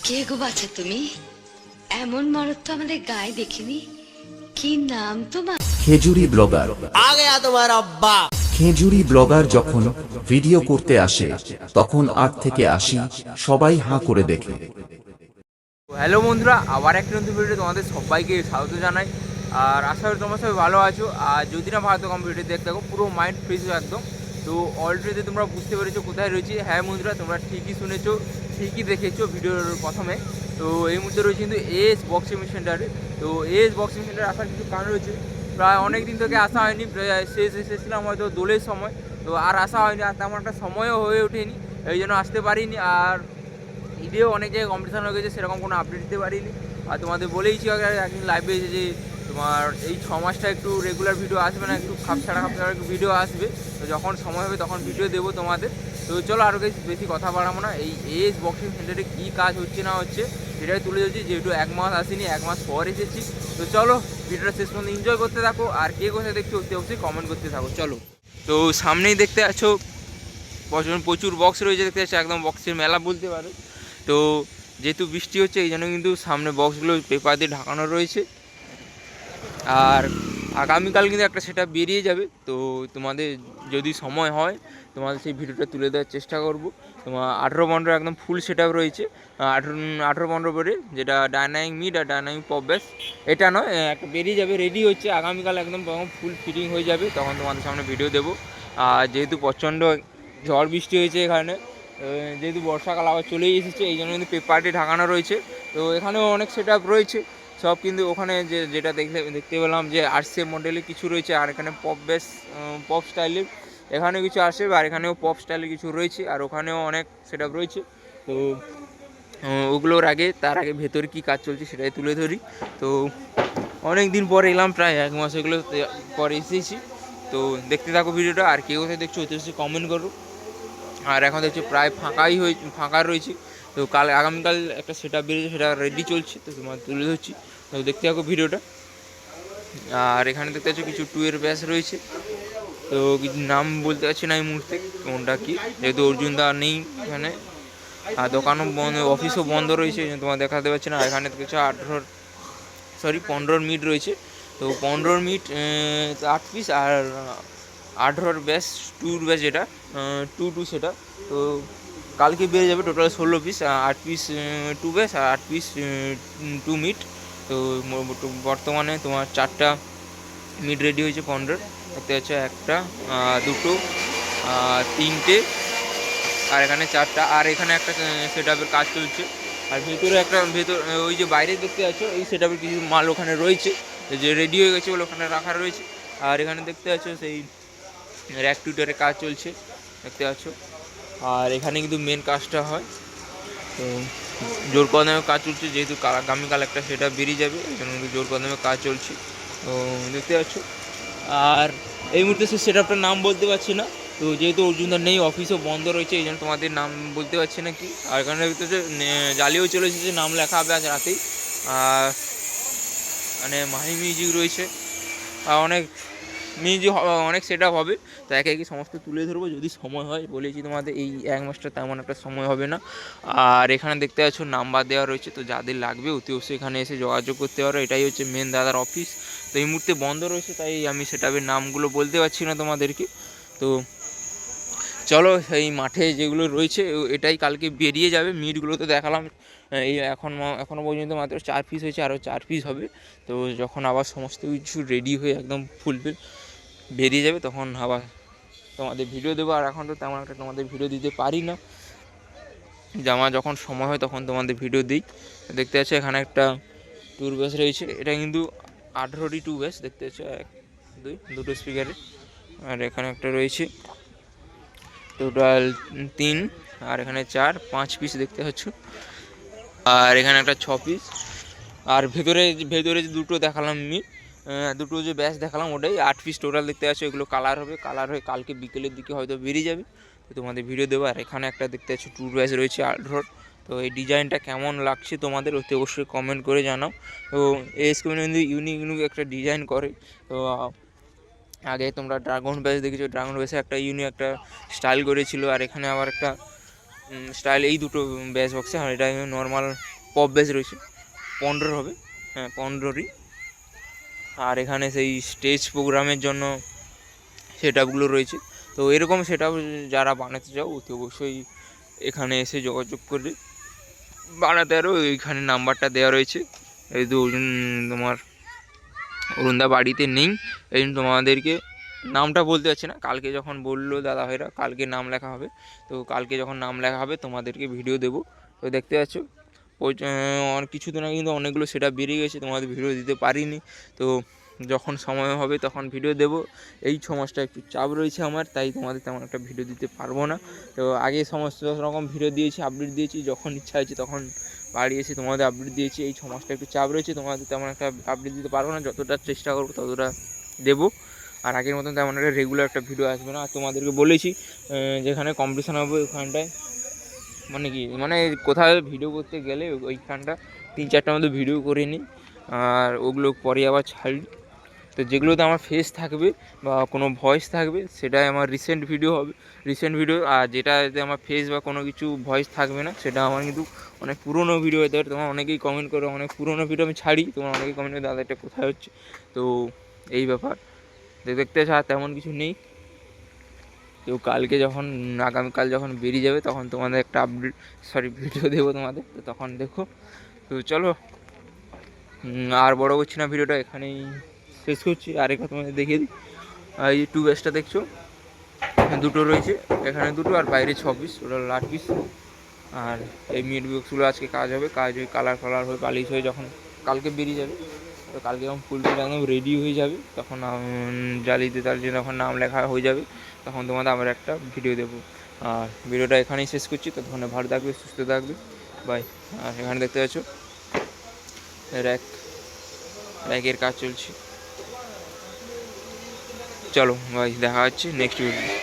কে গো বাছা তুমি? এমন মরদ তো আমাদের গায়ে দেখিনি। কি নাম তোমার? খেজুরি ব্লগার। आ गया तुम्हारा अब्बा। খেজুরি ব্লগার যখন ভিডিও করতে আসে তখন 8 থেকে 80 সবাই হাঁ করে দেখে। হ্যালো বন্ধুরা, আবার একটা নতুন ভিডিও তোমাদের সবাইকে স্বাগত জানাই। আর আশা করি তোমরা সবাই ভালো আছো। আর যদি না ভালো থাকো ভিডিও দেখতে থাকো, পুরো মাইন্ড ফ্রেশ একদম। তো অলরেডি তোমরা বুঝতে পেরেছো কোথায় রয়েছে। হ্যাঁ বন্ধুরা, তোমরা ঠিকই শুনেছো, ঠিকই দেখেছো ভিডিওর প্রথমে। তো এই মুহূর্তে রয়েছে কিন্তু এস বক্সিং সেন্টারে। তো এস বক্সিং সেন্টারে আসার কিছু কারণ রয়েছে। প্রায় অনেক দিন থেকে আসা হয়নি, প্রায় শেষ এসেছিলাম হয়তো দোলের সময়। তো আর আসা হয়নি, আর তেমন একটা সময়ও হয়ে ওঠেনি, এই জন্য আসতে পারিনি। আর ঈদেও অনেক জায়গায় কম্পিটিশান হয়ে গেছে, সেরকম কোনো আপডেট দিতে পারিনি। আর তোমাদের বলেইছি একদিন লাইভে এসে যে তোমার এই 6 মাসটা একটু রেগুলার ভিডিও আসবে না, একটু খাপছাড়া একটু ভিডিও আসবে। তো যখন সময় হবে তখন ভিডিও দেবো তোমাদের। তো চলো আরও বেশি কথা বাড়াবো না, এই এস বক্সিং সেন্টারে কী কাজ হচ্ছে না হচ্ছে সেটাই তুলে ধরছি। যেহেতু 1 মাস আসিনি, 1 মাস পর এসেছি। তো চলো ভিডিওটা শেষ পর্যন্ত এনজয় করতে থাকো। আর কে কোথায় দেখছো অবশ্যই কমেন্ট করতে থাকো। চলো, তো সামনেই দেখতে আছো প্রচুর বক্স রয়েছে, দেখতে পাচ্ছি একদম বক্সের মেলা বলতে পারো। তো যেহেতু বৃষ্টি হচ্ছে এই জন্য কিন্তু সামনে বক্সগুলো পেপার দিয়ে ঢাকানো রয়েছে। আর আগামীকাল কিন্তু একটা সেটা বেরিয়ে যাবে। তো তোমাদের যদি সময় হয় তোমাদের সেই ভিডিওটা তুলে দেওয়ার চেষ্টা করব। তোমার 18-15 একদম ফুল সেট আপ রয়েছে। 18-15 করে যেটা ডাইনামিক মিড আর ডাইনামিক পপ ব্যাস, এটা নয়, একটা বেরিয়ে যাবে, রেডি হচ্ছে। আগামীকাল একদম ফুল ফিটিং হয়ে যাবে, তখন তোমাদের সামনে ভিডিও দেবো। আর যেহেতু প্রচণ্ড ঝড় বৃষ্টি হয়েছে এখানে, যেহেতু বর্ষাকাল আবার চলেই এসেছে, এই জন্য কিন্তু পেপারটি ঢাকানো রয়েছে। তো এখানেও অনেক সেট আপ রয়েছে সব, কিন্তু ওখানে যেটা দেখতে পেলাম যে আরসে মডেলের কিছু রয়েছে, আর এখানে পপ বেস পপ স্টাইলের এখানেও কিছু আসে, আর এখানেও পপ স্টাইলের কিছু রয়েছে, আর ওখানেও অনেক সেট আপ রয়েছে। তো ওগুলোর আগে তার আগে ভেতরে কী কাজ চলছে সেটাই তুলে ধরি। তো অনেক দিন পরে এলাম, প্রায় 1 মাস এগুলো পরে এসেছি। তো দেখতে থাকো ভিডিওটা। আর কেউ কোথায় দেখছো অতি কমেন্ট করো। আর এখন দেখছি প্রায় ফাঁকা রয়েছে। তো আগামীকাল একটা সেট আপ বেরিয়েছে, সেটা রেডি চলছে, তো তোমার তুলে ধরছি। তো দেখতে থাকো ভিডিওটা। আর এখানে দেখতে পাচ্ছ কিছু 2 এর ব্যাস রয়েছে। তো কিছু নাম বলতে পারছি না এই মুহূর্তে কোনটা কি, যেহেতু অর্জুন দা নেই এখানে। আর দোকানও বন্ধ, অফিসও বন্ধ রয়েছে, এই জন্য তোমার দেখাতে পারছি না। আর এখানে দেখছো 15 মিনিট রয়েছে। তো 15 মিনিট 8 পিস, আর 18 ব্যাস 2 ব্যাস, যেটা 2 সেটা। তো কালকে বেরিয়ে যাবে টোটাল 16 পিস, 8 পিস 2 ব্যাস আর 8 পিস 2 মিট। তো বর্তমানে তোমার 4টা মিট রেডি হয়েছে 15, দেখতে হচ্ছে 1টা 2টো 3টে, আর এখানে 4টা, আর এখানে একটা সেট আপের কাজ চলছে। আর ভেতরে ওই যে বাইরে দেখতে পাচ্ছ এই সেট আপের কিছু মাল ওখানে রয়েছে, যে রেডি হয়ে গেছে বলে ওখানে রাখা রয়েছে। আর এখানে দেখতে পাচ্ছ সেই র্যাক টুইটারের কাজ চলছে, দেখতে পাচ্ছ। আর এখানে কিন্তু মেন কাজটা হয়। তো জোর কদমে কাজ চলছে, যেহেতু আগামীকাল একটা সেটা বেরিয়ে যাবে, এই জন্য কিন্তু জোর কদমে কাজ চলছে। তো দেখতে পাচ্ছ। আর এই মুহূর্তে সে সেট আপটার নাম বলতে পারছি না, তো যেহেতু অর্জুনদার নেই, অফিসও বন্ধ রয়েছে, এই জন্য তোমাদের নাম বলতে পারছি না কি। আর এখানে ভিতরে জালিও চলে এসেছে, নাম লেখা হবে আজ রাতেই। আর মানে মাহি মিউজিক রয়েছে, আর অনেক অনেক সেট আপ হবে। তো একে একে সমস্ত তুলে ধরবো যদি সময় হয়। বলেছি তোমাদের এই 1 মাসটা তেমন একটা সময় হবে না। আর এখানে দেখতে পাচ্ছ নাম্বার দেওয়া রয়েছে, তো যাদের লাগবে অতি অবশ্যই এখানে এসে যোগাযোগ করতে পারো। এটাই হচ্ছে মেন দাদার অফিস। তো এই মুহূর্তে বন্ধ রয়েছে, তাই আমি সেটাপের নামগুলো বলতে পারছি না তোমাদেরকে। তো চলো এই মাঠে যেগুলো রয়েছে এটাই কালকে বেরিয়ে যাবে। মিটগুলো তো দেখালাম, এই এখনও পর্যন্ত মাত্র 4 পিস হয়েছে, আরও 4 পিস হবে। তো যখন আবার সমস্ত কিছু রেডি হয়ে একদম ফুলফিল বেরিয়ে যাবে তখন আবার তোমাদের ভিডিও দেবো। আর এখন তো তেমন একটা তোমাদের ভিডিও দিতে পারি না, আমার যখন সময় হয় তখন তোমাদের ভিডিও দিই। দেখতে পাচ্ছ এখানে একটা ট্যুর বাস রয়েছে, এটা কিন্তু 18টি 2 বাস, দেখতে পাচ্ছ 1 2 স্পিকারে। আর এখানে একটা রয়েছে টোটাল 3, আর এখানে 4-5 পিস দেখতে পাচ্ছ। আর এখানে একটা 6 পিস। আর ভেতরে যে 2টো দেখালাম আমি, 2টো যে ব্যাচ দেখালাম ওটাই 8 পিস টোটাল দেখতে পাচ্ছ। এগুলো কালার হয়ে কালকে বিকেলের দিকে হয়তো বেরিয়ে যাবে, তো তোমাদের ভিডিও দেবো। আর এখানে একটা দেখতে পাচ্ছ 2 ব্যাচ রয়েছে 18। তো এই ডিজাইনটা কেমন লাগছে তোমাদের অতি অবশ্যই কমেন্ট করে জানাও। তো এসকে কিন্তু ইউনিক একটা ডিজাইন করে। তো আগে তোমরা ড্রাগন ব্যাচ দেখেছো, ড্রাগন ব্যাচে একটা ইউনিক একটা স্টাইল করেছিল, আর এখানে আবার একটা স্টাইল, এই দুটো ব্যাচ বক্সে। আর এটা নর্মাল পপ বেস রয়েছে, 15 হবে, হ্যাঁ 15ই। আর এখানে সেই স্টেজ প্রোগ্রামের জন্য সেটআপগুলো রয়েছে। তো এরকম সেটআপ যারা বানাতে চাও অতি অবশ্যই এখানে এসে যোগাযোগ করে বানাতে আরও। এইখানে নাম্বারটা দেওয়া রয়েছে। এই তো তোমার অরুণদা বাড়িতে নেই, এই জন্য তোমাদেরকে নামটা বলতে পারছি না। কালকে যখন বললো দাদা ভাইরা কালকে নাম লেখা হবে, তো কালকে যখন নাম লেখা হবে তোমাদেরকে ভিডিও দেবো। তো দেখতে পাচ্ছ অনেক কিছুদিন আগে কিন্তু অনেকগুলো সেটা বেরিয়ে গেছে, তোমাদের ভিডিও দিতে পারিনি। তো যখন সময় হবে তখন ভিডিও দেব। এই 6 মাসটা একটু চাপ রয়েছে আমার, তাই তোমাদের তেমন একটা ভিডিও দিতে পারবো না। তো আগে সমস্ত রকম ভিডিও দিয়েছি, আপডেট দিয়েছি, যখন ইচ্ছা হয়েছে তখন বাড়ি এসে তোমাদের আপডেট দিয়েছি। এই 6 মাসটা একটু চাপ রয়েছে, তোমাদের তেমন একটা আপডেট দিতে পারবো না, যতটা চেষ্টা করবো ততটা দেবো। আর আগের মতন তেমন একটা রেগুলার একটা ভিডিও আসবে না। আর তোমাদেরকে বলেছি যেখানে কম্পিটিশান হবে ওইখানটায় মানে কি মানে কোথাও ভিডিও করতে গেলে ওইখানটা 3-4টার মধ্যে ভিডিও করে নিই, আর ওগুলো পরে আবার ছাড়ি। তো যেগুলোতে আমার ফেস থাকবে বা কোনো ভয়েস থাকবে সেটাই আমার রিসেন্ট ভিডিও হবে, আর যেটাতে আমার ফেস বা কোনো কিছু ভয়েস থাকবে না সেটা আমার কিন্তু অনেক পুরনো ভিডিও হতে পারে। তোমার অনেকেই কমেন্ট করো, অনেক পুরনো ভিডিও আমি ছাড়ি, তোমার অনেকেই কমেন্ট করে দাদা এটা কোথায় হচ্ছে। তো এই ব্যাপার দেখতে চাও, তেমন কিছু নেই। তো কালকে যখন আগামীকাল যখন বেরিয়ে যাবে তখন তোমাদের একটা ভিডিও দেবো তোমাদের, তো তখন দেখো। তো চলো আর বড় করছি না, ভিডিওটা এখানেই শেষ করছি। আরেকটা তোমাদের দেখিয়ে দিই, এই 2 বেসটা দেখছো, 2টো রয়েছে, এখানে 2টো আর বাইরে 6 পিস, ওটা 8 পিস। আর এই মিড বক্সগুলো আজকে কাজ হবে, কালার হয়ে পালিশ হয়ে যখন কালকে বেরিয়ে যাবে, তো কালকে যখন ফুলটা একদম রেডি হয়ে যাবে তখন জালিতে তার জন্য যখন নাম লেখা হয়ে যাবে তখন তোমাদের আবার একটা ভিডিও দেবো। আর ভিডিওটা এখানেই শেষ করছি। তো ধন্যবাদ, ভালো থাকবে, সুস্থ থাকবে, বাই। আর এখানে দেখতে পাচ্ছ র্যাকের কাজ চলছে। চলো ভাই, দেখা হচ্ছে নেক্সট ভিডিও।